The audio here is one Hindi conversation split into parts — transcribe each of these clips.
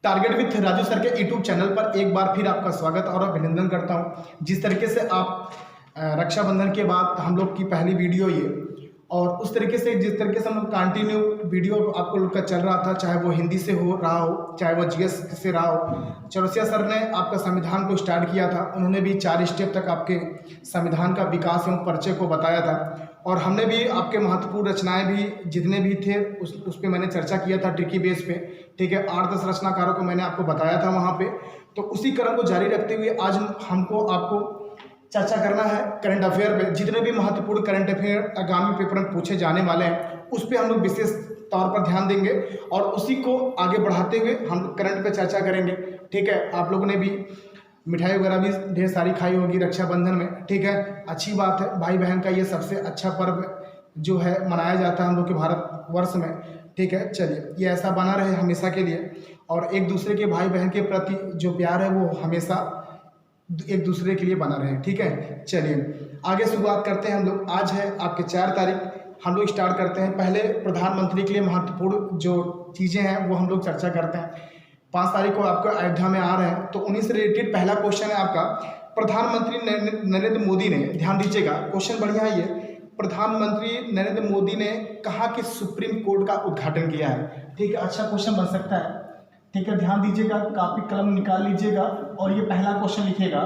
टारगेट विथ राजू सर के यूट्यूब चैनल पर एक बार फिर आपका स्वागत और अभिनंदन करता हूं। जिस तरीके से आप रक्षाबंधन के बाद हम लोग की पहली वीडियो ये, और उस तरीके से जिस तरीके से हम लोग कंटिन्यू वीडियो आपको लोग का चल रहा था, चाहे वो हिंदी से हो रहा हो, चाहे वो जीएस से रहा हो। चौरसिया सर ने आपका संविधान को स्टार्ट किया था, उन्होंने भी 4 स्टेप तक आपके संविधान का विकास एवं परिचय को बताया था, और हमने भी आपके महत्वपूर्ण रचनाएं भी जितने भी थे उस पर मैंने चर्चा किया था ट्रिकी बेस पे। ठीक है, 8-10 रचनाकारों को मैंने आपको बताया था वहाँ पे। तो उसी क्रम को जारी रखते हुए आज हमको आपको चर्चा करना है करंट अफेयर पे। जितने भी महत्वपूर्ण करंट अफेयर आगामी पेपर में पूछे जाने वाले हैं उस पर हम लोग विशेष तौर पर ध्यान देंगे और उसी को आगे बढ़ाते हुए हम करंट पे चर्चा करेंगे। ठीक है, आप लोगों ने भी मिठाई वगैरह भी ढेर सारी खाई होगी रक्षाबंधन में। ठीक है, अच्छी बात है, भाई बहन का ये सबसे अच्छा पर्व जो है मनाया जाता है हम लोग के भारतवर्ष में। ठीक है, चलिए ये ऐसा बना रहे हमेशा के लिए, और एक दूसरे के भाई बहन के प्रति जो प्यार है वो हमेशा एक दूसरे के लिए बना रहे। ठीक है, चलिए आगे शुरुआत करते हैं हम लोग। आज है आपके 4 तारीख, हम लोग स्टार्ट करते हैं। पहले प्रधानमंत्री के लिए महत्वपूर्ण जो चीज़ें हैं वो हम लोग चर्चा करते हैं। 5 तारीख को आपको अयोध्या में आ रहे हैं, तो उन्हीं से रिलेटेड पहला क्वेश्चन है आपका। प्रधानमंत्री नरेंद्र मोदी ने, ध्यान दीजिएगा क्वेश्चन बढ़िया है ये, प्रधानमंत्री नरेंद्र मोदी ने कहा कि सुप्रीम कोर्ट का उद्घाटन किया है। ठीक है, अच्छा क्वेश्चन बन सकता है। ठीक है, ध्यान दीजिएगा, कापी कलम निकाल लीजिएगा और ये पहला क्वेश्चन लिखेगा।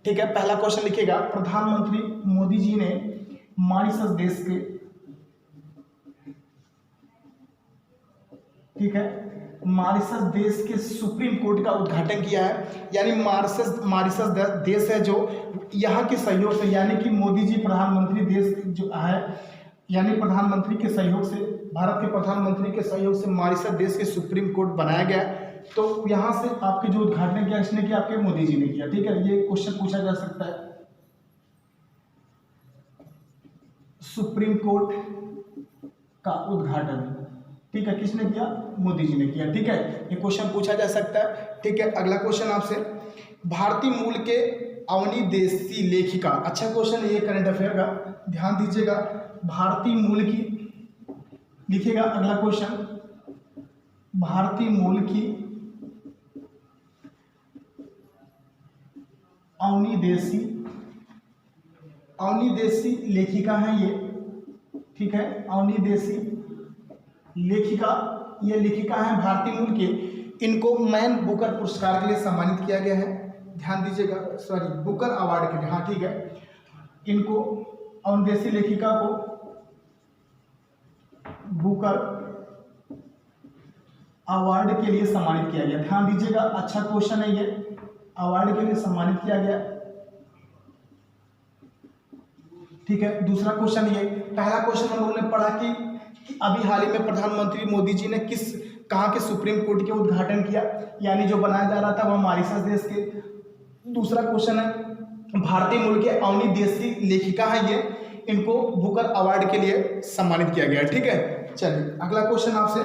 ठीक है, पहला क्वेश्चन लिखेगा, प्रधानमंत्री मोदी जी ने मॉरिशस देश के, ठीक है, मॉरिशस देश के सुप्रीम कोर्ट का उद्घाटन किया है। यानी मॉरिशस देश है जो यहाँ के सहयोग से, यानी कि मोदी जी प्रधानमंत्री देश जो है, यानी प्रधानमंत्री के सहयोग से, भारत के प्रधानमंत्री के सहयोग से मॉरिशस देश के सुप्रीम कोर्ट बनाया गया। तो यहाँ से आपके जो उद्घाटन किया इसने किया, आपके मोदी जी ने किया। ठीक है, ये क्वेश्चन पूछा जा सकता है, सुप्रीम कोर्ट का उद्घाटन, ठीक है, किसने किया? मोदी जी ने किया। ठीक है, ये क्वेश्चन पूछा जा सकता है। ठीक है, अगला क्वेश्चन आपसे, भारतीय मूल के अवनी देशी लेखिका, अच्छा क्वेश्चन है ये करंट अफेयर का, ध्यान दीजिएगा, भारतीय मूल की लिखिएगा। अगला क्वेश्चन, भारतीय मूल की अवनी देशी लेखिका है ये। ठीक है, अवनी देशी लेखिका, ये लेखिका है भारतीय मूल के। इनको मैन बुकर पुरस्कार के लिए सम्मानित किया गया है। ध्यान दीजिएगा, सॉरी बुकर अवार्ड के लिए, हाँ ठीक है, इनको अवनी देशी लेखिका को बुकर अवार्ड के लिए सम्मानित किया गया। ध्यान दीजिएगा, अच्छा क्वेश्चन है ये, अवार्ड के लिए सम्मानित किया गया। ठीक है, दूसरा क्वेश्चन ये, पहला क्वेश्चन हम लोगों ने पढ़ा कि अभी हाल ही में प्रधानमंत्री मोदी जी ने कहाँ के सुप्रीम कोर्ट के उद्घाटन किया, यानी जो बनाया जा रहा था वह मॉरिशस देश के। दूसरा क्वेश्चन है, भारतीय मूल के अवनी देशी लेखिका है ये, इनको बुकर अवार्ड के लिए सम्मानित किया गया। ठीक है, चलिए अगला क्वेश्चन आपसे,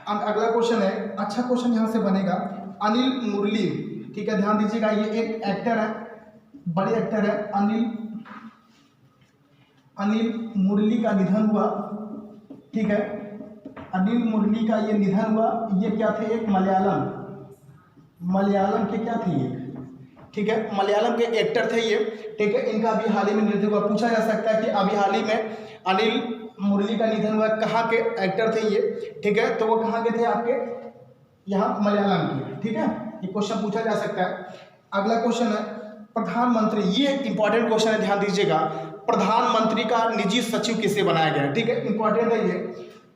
अगला क्वेश्चन है, अच्छा क्वेश्चन यहाँ से बनेगा, अनिल मुरली। ठीक है, ध्यान दीजिएगा, ये एक एक्टर है, बड़े एक्टर है, अनिल मुरली का निधन हुआ। ठीक है, अनिल मुरली का ये निधन हुआ। ये क्या थे? एक मलयालम के क्या थे ये? ठीक है, मलयालम के एक्टर थे ये। ठीक है, इनका अभी हाल ही में निधन हुआ। पूछा जा सकता है कि अभी हाल ही में अनिल मुरली का निधन हुआ, कहाँ के एक्टर थे ये? ठीक है, तो वो कहाँ के थे? आपके यहाँ मलयालम के। ठीक है, ये क्वेश्चन पूछा जा सकता है। अगला क्वेश्चन है, प्रधानमंत्री, ये इंपॉर्टेंट क्वेश्चन है, ध्यान दीजिएगा, प्रधानमंत्री का निजी सचिव किसे बनाया गया? ठीक है, इंपॉर्टेंट है ये,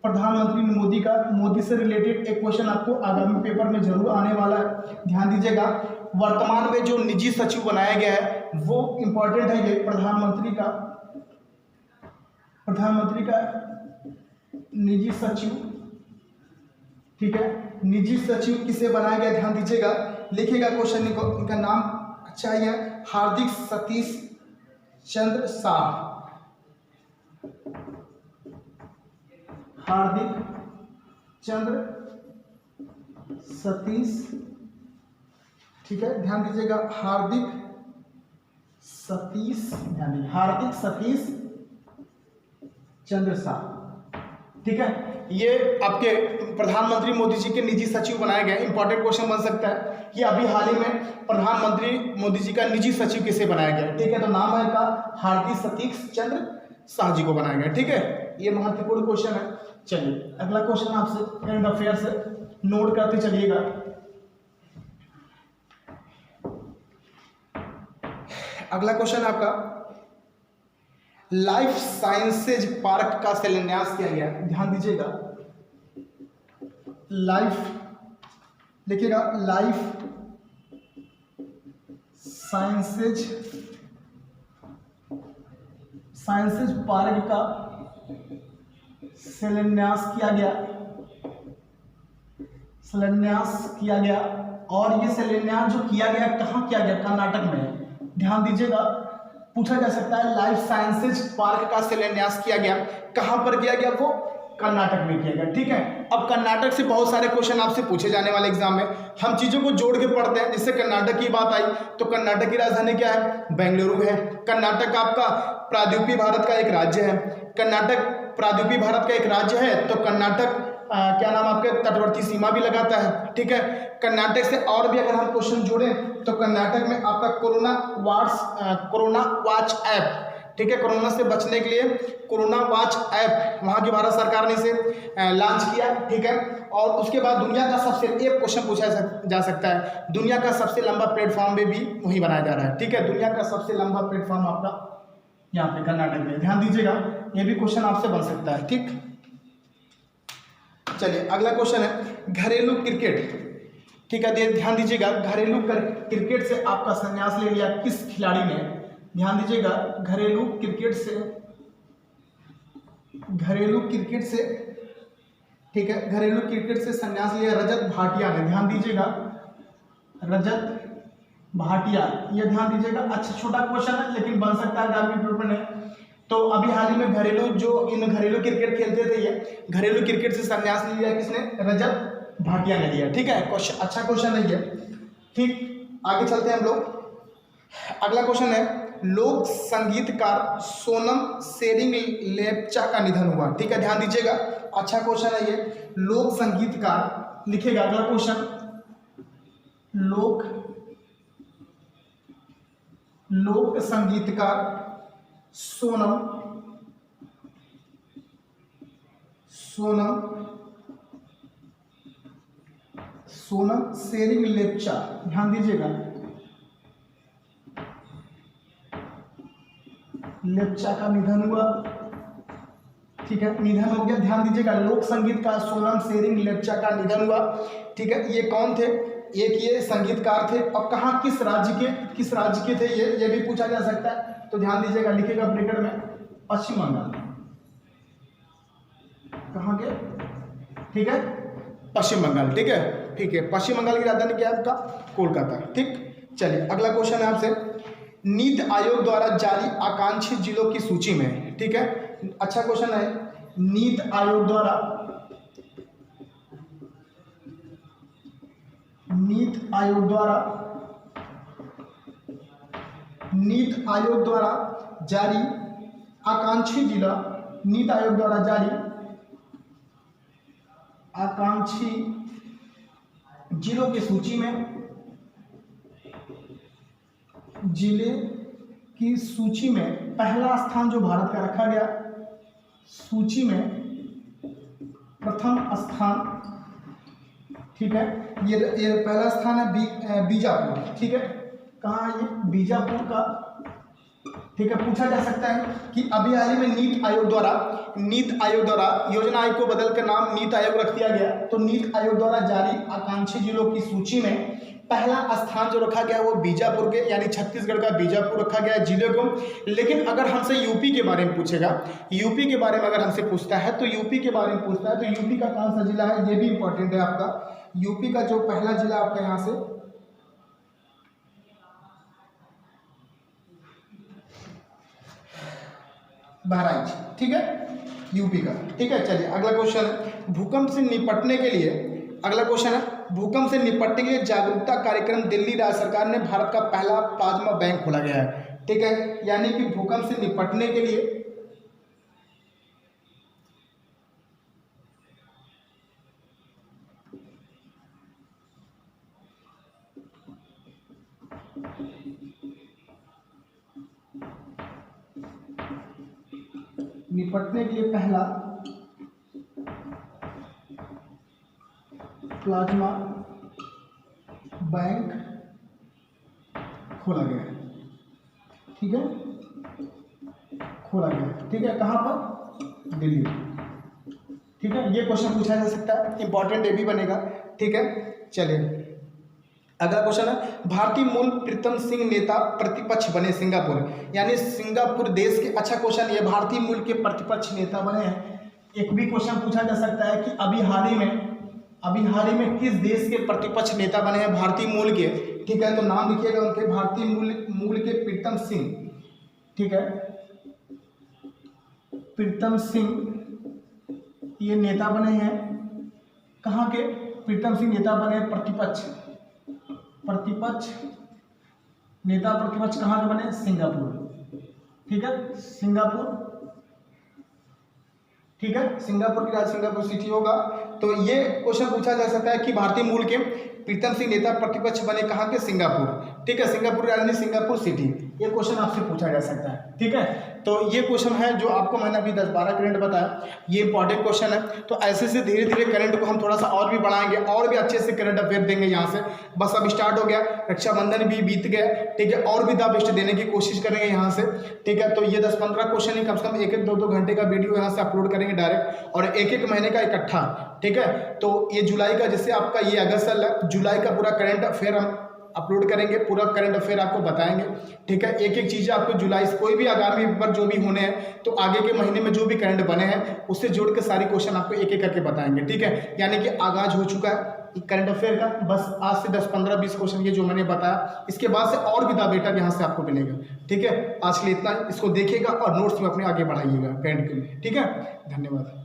प्रधानमंत्री मोदी से रिलेटेड एक क्वेश्चन आपको आगामी पेपर में जरूर आने वाला है। ध्यान दीजिएगा, वर्तमान में जो निजी सचिव बनाया गया है वो इंपॉर्टेंट है ये, प्रधानमंत्री का निजी सचिव। ठीक है, निजी सचिव किसे बनाया गया? ध्यान दीजिएगा, लिखिएगा क्वेश्चन को, इनका नाम अच्छा है, हार्दिक सतीश चंद्र शाह। हार्दिक चंद्र सतीश। ठीक है, ध्यान दीजिएगा, हार्दिक सतीश, ध्यान दीजिए, हार्दिक सतीश चंद्र शाह। ठीक है, ये आपके प्रधानमंत्री मोदी जी के निजी सचिव बनाए गए। इंपॉर्टेंट क्वेश्चन बन सकता है कि अभी हाल ही में प्रधानमंत्री मोदी जी का निजी सचिव किसे बनाया गया, ठीक है। तो नाम है इनका हार्दिक सतीश चंद्र शाह जी को बनाया गया, ठीक है। ये महत्वपूर्ण क्वेश्चन है। चलिए अगला क्वेश्चन आपसे करंट अफेयर से नोट करते चलिएगा। अगला क्वेश्चन आपका, लाइफ साइंसेज पार्क का शिलान्यास किया गया। ध्यान दीजिएगा, लाइफ लिखिएगा, लाइफ साइंसेज पार्क का शिलान्यास किया गया। और ये शिलान्यास जो किया गया कहाँ किया गया, कर्नाटक में। ध्यान दीजिएगा, पूछा जा सकता है लाइफ साइंसेज पार्क का शिलान्यास किया गया, कहां पर किया गया, वो कर्नाटक में किया गया, ठीक है। अब कर्नाटक से बहुत सारे क्वेश्चन आपसे पूछे जाने वाले एग्जाम में, हम चीजों को जोड़ के पढ़ते हैं। जैसे कर्नाटक की बात आई तो कर्नाटक की राजधानी क्या है, बेंगलुरु है। कर्नाटक आपका प्रायद्वीपीय भारत का एक राज्य है। कर्नाटक प्रायद्वीपीय भारत का एक राज्य है तो कर्नाटक क्या नाम आपके तटवर्ती सीमा भी लगाता है, ठीक है। कर्नाटक से और भी अगर हम क्वेश्चन जोड़ें तो कर्नाटक में आपका कोरोना वॉच ऐप, ठीक है। कोरोना से बचने के लिए कोरोना वॉच ऐप वहाँ की भारत सरकार ने इसे लॉन्च किया, ठीक है। और उसके बाद दुनिया का सबसे, एक क्वेश्चन पूछा जा सकता है, दुनिया का सबसे लंबा प्लेटफॉर्म में भी वही बनाया जा रहा है, ठीक है। दुनिया का सबसे लंबा प्लेटफॉर्म आपका यहाँ पे कर्नाटक में। ध्यान दीजिएगा, ये भी क्वेश्चन आपसे बन सकता है, ठीक। चलिए अगला क्वेश्चन है घरेलू क्रिकेट, ठीक है। ध्यान दीजिएगा, घरेलू क्रिकेट से आपका संन्यास ले लिया किस खिलाड़ी ने। ध्यान दीजिएगा, घरेलू क्रिकेट से, ठीक है, घरेलू क्रिकेट से संन्यास लिया रजत भाटिया ने। ध्यान दीजिएगा, रजत भाटिया, ये ध्यान दीजिएगा। अच्छा छोटा क्वेश्चन है लेकिन बन सकता है आगामी पेपर में। तो अभी हाल ही में घरेलू क्रिकेट खेलते थे, ये घरेलू क्रिकेट से संन्यास लिया किसने, रजत भाटिया ने लिया, ठीक है। क्वेश्चन अच्छा क्वेश्चन है ये, ठीक। आगे चलते हैं हम लोग। अगला क्वेश्चन है, लोक संगीतकार सोनम सेरिंग लेप्चा का निधन हुआ, ठीक है। ध्यान दीजिएगा, अच्छा क्वेश्चन है ये। लोक संगीतकार लिखेगा, अगला क्वेश्चन, लोक संगीतकार सोनम सेरिंग लेप्चा, ध्यान दीजिएगा, लेप्चा का निधन हुआ, ठीक है, निधन हो गया। ध्यान दीजिएगा, लोक संगीतकार सोनम सेरिंग लेप्चा का निधन हुआ, ठीक है। ये कौन थे, एक ये संगीतकार थे और कहाँ किस राज्य के थे ये भी पूछा जा सकता है। तो ध्यान दीजिएगा, लिखेगा ब्रैकेट में पश्चिम बंगाल, कहाँ के, ठीक है, पश्चिम बंगाल, ठीक है, ठीक है। पश्चिम बंगाल की राजधानी क्या है आपका, कोलकाता, ठीक। चलिए अगला क्वेश्चन है आपसे, नीति आयोग द्वारा जारी आकांक्षी जिलों की सूची में, ठीक है। अच्छा क्वेश्चन है, नीति आयोग द्वारा जारी आकांक्षी जिला, नीति आयोग द्वारा जारी आकांक्षी जिलों की सूची में, जिले की सूची में पहला स्थान जो भारत का रखा गया, सूची में प्रथम स्थान, ठीक है। ये पहला स्थान है बीजापुर, ठीक है। कहाँ है ये, बीजापुर का, ठीक है। पूछा जा सकता है कि अभी हाल ही में नीति आयोग द्वारा योजना आयोग को बदलकर नाम नीति आयोग रख दिया गया। तो नीति आयोग द्वारा जारी आकांक्षी जिलों की सूची में पहला स्थान जो रखा गया वो बीजापुर के, यानी छत्तीसगढ़ का बीजापुर रखा गया है जिले को। लेकिन अगर हमसे यूपी के बारे में पूछेगा, यूपी के बारे में अगर हमसे पूछता है तो यूपी के बारे में पूछता है तो यूपी का कौन सा जिला है, ये भी इंपॉर्टेंट है आपका। यूपी का जो पहला जिला आपका यहाँ से बहराइच, ठीक है, यूपी का, ठीक है। चलिए अगला क्वेश्चन है, भूकंप से निपटने के लिए, अगला क्वेश्चन है, भूकंप से निपटने के लिए जागरूकता कार्यक्रम दिल्ली राज्य सरकार ने भारत का पहला प्लाज्मा बैंक खोला गया है, ठीक है। यानी कि भूकंप से निपटने के लिए निपटने के लिए पहला प्लाज्मा बैंक खोला गया। ठीक है, खोला गया। ठीक है, कहाँ पर? दिल्ली। ठीक है, ये क्वेश्चन पूछा जा सकता है, इंपॉर्टेंट ये भी बनेगा। ठीक है, चलिए अगला क्वेश्चन है, भारतीय मूल प्रीतम सिंह नेता प्रतिपक्ष बने सिंगापुर। यानी सिंगापुर देश के, अच्छा क्वेश्चन ये, भारतीय मूल के प्रतिपक्ष नेता बने हैं। एक भी क्वेश्चन पूछा जा सकता है कि अभी हाल ही में किस देश के प्रतिपक्ष नेता बने हैं भारतीय मूल के। ठीक है, तो नाम लिखिएगा उनके, भारतीय मूल के प्रीतम सिंह। ठीक है, प्रीतम सिंह ये नेता बने हैं, कहाँ के? प्रीतम सिंह नेता बने प्रतिपक्ष नेता प्रतिपक्ष कहाँ के बने? सिंगापुर। ठीक है, सिंगापुर। ठीक है, सिंगापुर की राजधानी सिंगापुर सिटी होगा। तो ये क्वेश्चन पूछा जा सकता है कि भारतीय मूल के प्रीतम सिंह नेता प्रतिपक्ष बने कहाँ के? सिंगापुर। ठीक है, सिंगापुर की राजधानी सिंगापुर सिटी, ये क्वेश्चन आपसे पूछा जा सकता है। ठीक है, तो ये क्वेश्चन है जो आपको मैंने अभी 10-12 करंट बताया, ये इंपॉर्टेंट क्वेश्चन है। तो ऐसे से धीरे धीरे करंट को हम थोड़ा सा और भी बढ़ाएंगे और भी अच्छे से करंट अफेयर देंगे यहाँ से। बस अब स्टार्ट हो गया, रक्षाबंधन भी बीत गया। ठीक है, और भी द बेस्ट देने की कोशिश करेंगे यहाँ से। ठीक है, तो ये 10-15 क्वेश्चन ही कम से कम 1-1, 2-2 घंटे का वीडियो यहाँ से अपलोड करेंगे डायरेक्ट, और 1-1 महीने का इकट्ठा। ठीक है, तो ये जुलाई का, जैसे आपका ये अगस्त है, जुलाई का पूरा करंट अफेयर हम अपलोड करेंगे, पूरा करंट अफेयर आपको बताएंगे। ठीक है, एक एक चीज़ें आपको जुलाई से, कोई भी आगामी पेपर जो भी होने हैं, तो आगे के महीने में जो भी करंट बने हैं उससे जोड़ के सारी क्वेश्चन आपको एक एक करके बताएंगे। ठीक है, यानी कि आगाज हो चुका है करंट अफेयर का। बस आज से 10-15-20 क्वेश्चन ये जो मैंने बताया, इसके बाद से और भी द बेटा यहाँ से आपको मिलेगा। ठीक है, आज के लिए इतना, इसको देखिएगा और नोट्स में अपने आगे बढ़ाइएगा करंट के लिए। ठीक है, धन्यवाद।